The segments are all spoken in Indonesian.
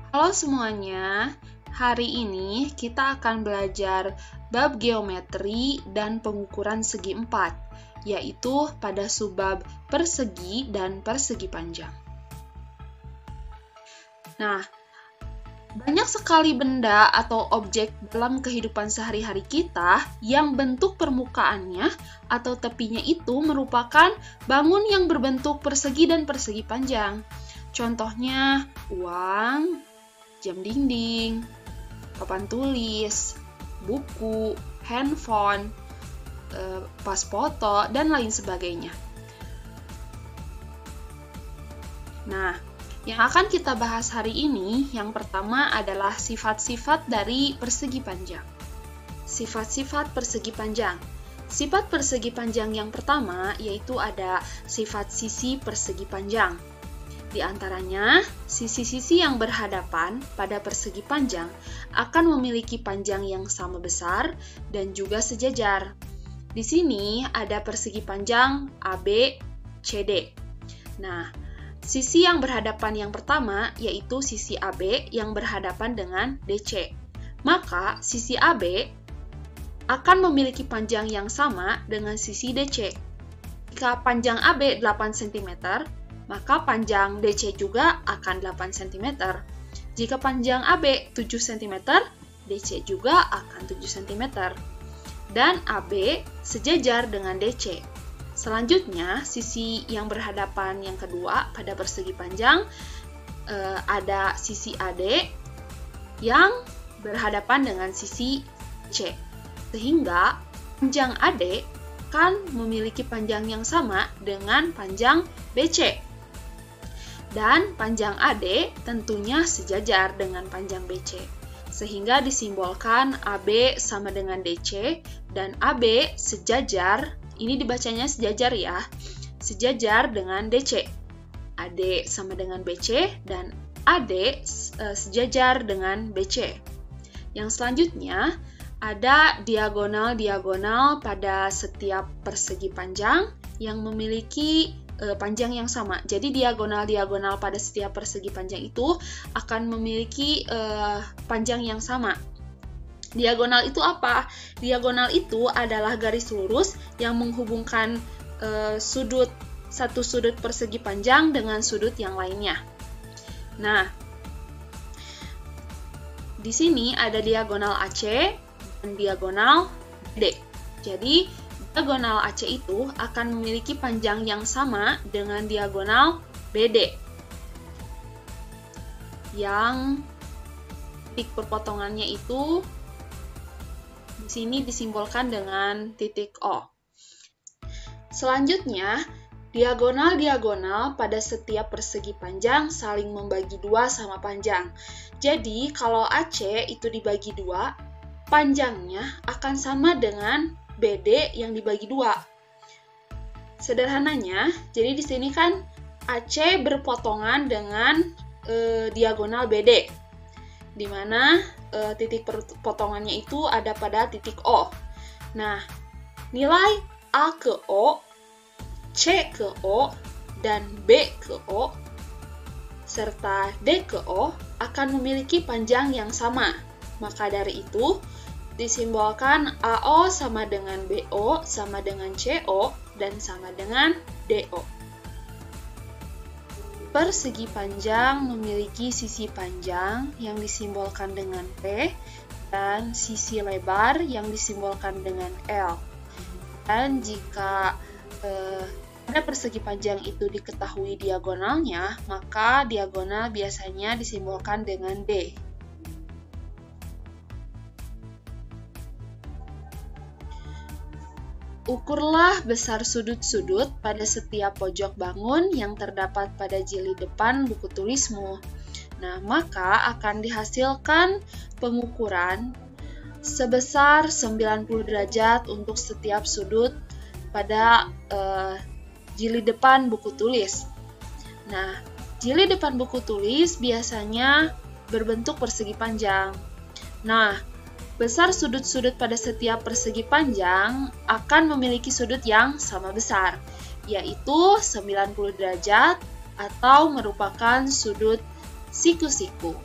Halo semuanya, hari ini kita akan belajar bab geometri dan pengukuran segi empat, yaitu pada subbab persegi dan persegi panjang. Nah, banyak sekali benda atau objek dalam kehidupan sehari-hari kita yang bentuk permukaannya atau tepinya itu merupakan bangun yang berbentuk persegi dan persegi panjang. Contohnya, uang, jam dinding, papan tulis, buku, handphone, pas foto, dan lain sebagainya. Nah, yang akan kita bahas hari ini, yang pertama adalah sifat-sifat dari persegi panjang. Sifat-sifat persegi panjang. Sifat persegi panjang yang pertama yaitu ada sifat sisi persegi panjang. Di antaranya, sisi-sisi yang berhadapan pada persegi panjang akan memiliki panjang yang sama besar dan juga sejajar. Di sini ada persegi panjang AB, CD. Nah, sisi yang berhadapan yang pertama yaitu sisi AB yang berhadapan dengan DC. Maka, sisi AB akan memiliki panjang yang sama dengan sisi DC. Jika panjang AB 8 cm, maka panjang DC juga akan 8 cm. Jika panjang AB 7 cm, DC juga akan 7 cm. Dan AB sejajar dengan DC. Selanjutnya, sisi yang berhadapan yang kedua pada persegi panjang ada sisi AD yang berhadapan dengan sisi C. Sehingga panjang AD kan memiliki panjang yang sama dengan panjang BC. Dan panjang AD tentunya sejajar dengan panjang BC. Sehingga disimbolkan AB sama dengan DC dan AB sejajar, ini dibacanya sejajar ya, sejajar dengan DC. AD sama dengan BC dan AD sejajar dengan BC. Yang selanjutnya ada diagonal-diagonal pada setiap persegi panjang yang memiliki panjang yang sama. Jadi diagonal-diagonal pada setiap persegi panjang itu akan memiliki panjang yang sama. Diagonal itu apa? Diagonal itu adalah garis lurus yang menghubungkan satu sudut persegi panjang dengan sudut yang lainnya. Nah, di sini ada diagonal AC dan diagonal BD. Jadi diagonal AC itu akan memiliki panjang yang sama dengan diagonal BD. Yang titik perpotongannya itu di sini disimbolkan dengan titik O. Selanjutnya, diagonal-diagonal pada setiap persegi panjang saling membagi dua sama panjang. Jadi, kalau AC itu dibagi dua, panjangnya akan sama dengan BD yang dibagi dua. Sederhananya, jadi di sini kan AC berpotongan dengan diagonal BD, di mana titik potongannya itu ada pada titik O. Nah, nilai A ke O, C ke O, dan B ke O, serta D ke O akan memiliki panjang yang sama. Maka dari itu, disimbolkan AO sama dengan BO sama dengan CO dan sama dengan DO. Persegi panjang memiliki sisi panjang yang disimbolkan dengan P dan sisi lebar yang disimbolkan dengan L. Dan jika pada persegi panjang itu diketahui diagonalnya, maka diagonal biasanya disimbolkan dengan D. Ukurlah besar sudut-sudut pada setiap pojok bangun yang terdapat pada jilid depan buku tulismu. Nah, maka akan dihasilkan pengukuran sebesar 90 derajat untuk setiap sudut pada jilid depan buku tulis. Nah, jilid depan buku tulis biasanya berbentuk persegi panjang. Nah, besar sudut-sudut pada setiap persegi panjang akan memiliki sudut yang sama besar, yaitu 90 derajat atau merupakan sudut siku-siku.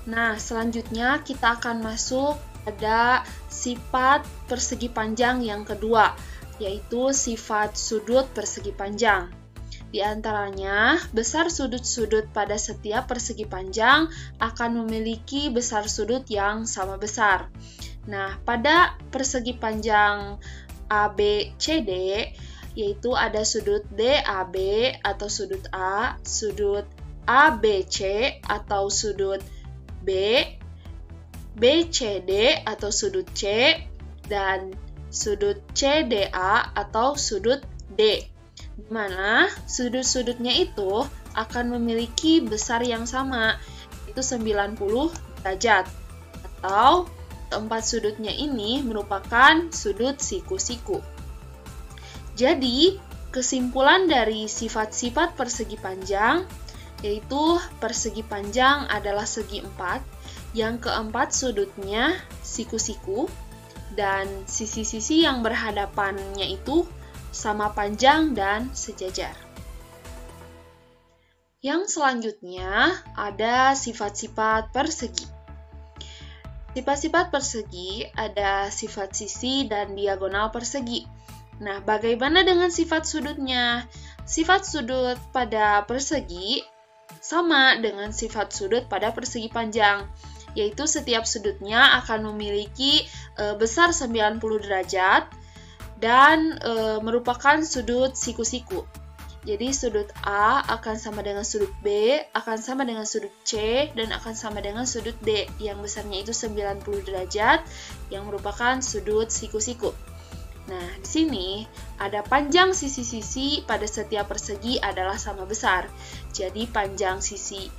Nah, selanjutnya kita akan masuk pada sifat persegi panjang yang kedua, yaitu sifat sudut persegi panjang. Di antaranya, besar sudut-sudut pada setiap persegi panjang akan memiliki besar sudut yang sama besar. Nah, pada persegi panjang ABCD, yaitu ada sudut DAB atau sudut A, sudut ABC atau sudut B, BCD atau sudut C, dan sudut CDA atau sudut D, di mana sudut-sudutnya itu akan memiliki besar yang sama, yaitu 90 derajat, atau keempat sudutnya ini merupakan sudut siku-siku. Jadi, kesimpulan dari sifat-sifat persegi panjang, yaitu persegi panjang adalah segi 4, yang keempat sudutnya siku-siku, dan sisi-sisi yang berhadapannya itu sama panjang dan sejajar. Yang selanjutnya ada sifat-sifat persegi. Sifat-sifat persegi ada sifat sisi dan diagonal persegi. Nah, bagaimana dengan sifat sudutnya? Sifat sudut pada persegi sama dengan sifat sudut pada persegi panjang, yaitu setiap sudutnya akan memiliki besar 90 derajat dan merupakan sudut siku-siku. Jadi sudut A akan sama dengan sudut B, akan sama dengan sudut C, dan akan sama dengan sudut D yang besarnya itu 90 derajat yang merupakan sudut siku-siku. Nah, di sini ada panjang sisi-sisi pada setiap persegi adalah sama besar. Jadi panjang sisi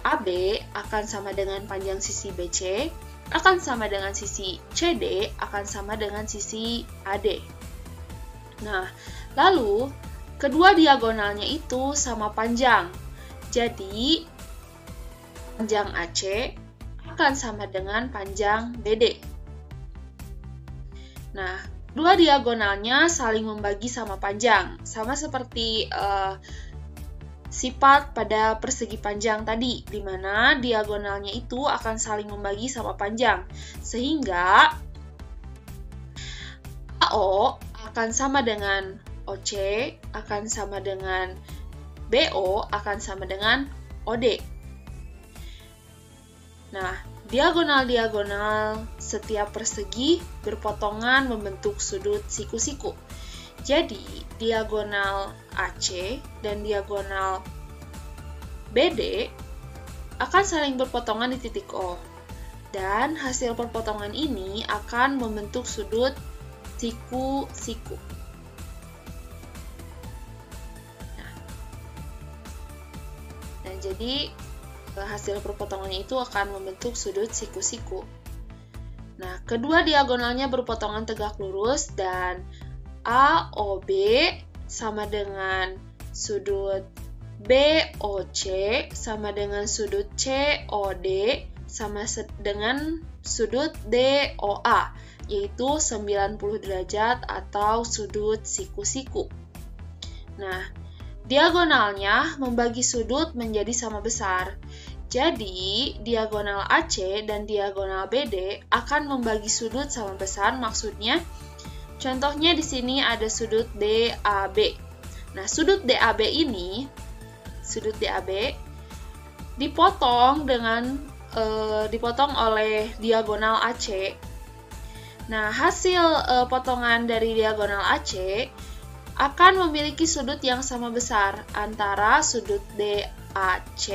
AB akan sama dengan panjang sisi BC, akan sama dengan sisi CD, akan sama dengan sisi AD. Nah, lalu kedua diagonalnya itu sama panjang. Jadi, panjang AC akan sama dengan panjang BD. Nah, dua diagonalnya saling membagi sama panjang. Sama seperti sifat pada persegi panjang tadi, di mana diagonalnya itu akan saling membagi sama panjang. Sehingga AO akan sama dengan OC, akan sama dengan BO, akan sama dengan OD. Nah, diagonal-diagonal setiap persegi berpotongan membentuk sudut siku-siku. Jadi, diagonal AC dan diagonal BD akan saling berpotongan di titik O. Dan hasil perpotongan ini akan membentuk sudut siku-siku. Jadi, hasil perpotongannya itu akan membentuk sudut siku-siku. Nah, kedua diagonalnya berpotongan tegak lurus dan AOB sama dengan sudut BOC sama dengan sudut COD sama dengan sudut DOA, yaitu 90 derajat atau sudut siku-siku. Nah, diagonalnya membagi sudut menjadi sama besar. Jadi, diagonal AC dan diagonal BD akan membagi sudut sama besar, maksudnya contohnya di sini ada sudut DAB. Nah, sudut DAB ini, sudut DAB dipotong oleh diagonal AC. Nah, hasil potongan dari diagonal AC akan memiliki sudut yang sama besar antara sudut DAC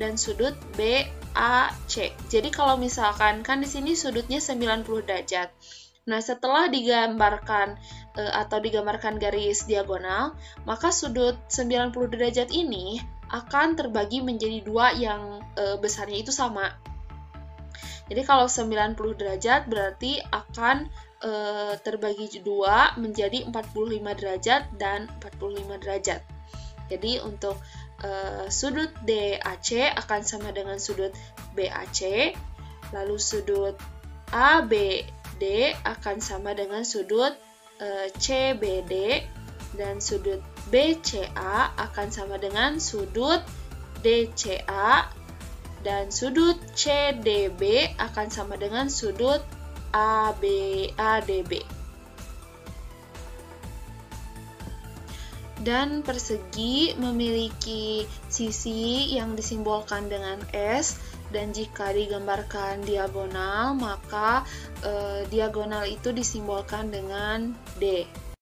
dan sudut BAC. Jadi kalau misalkan kan di sini sudutnya 90 derajat. Nah, setelah digambarkan garis diagonal, maka sudut 90 derajat ini akan terbagi menjadi dua yang besarnya itu sama. Jadi kalau 90 derajat berarti akan terbagi dua menjadi 45 derajat dan 45 derajat. Jadi untuk sudut DAC akan sama dengan sudut BAC, lalu sudut ABD akan sama dengan sudut CBD, dan sudut BCA akan sama dengan sudut DCA, Dan sudut CDB akan sama dengan sudut ADB. Dan persegi memiliki sisi yang disimbolkan dengan S, dan jika digambarkan diagonal, maka diagonal itu disimbolkan dengan D.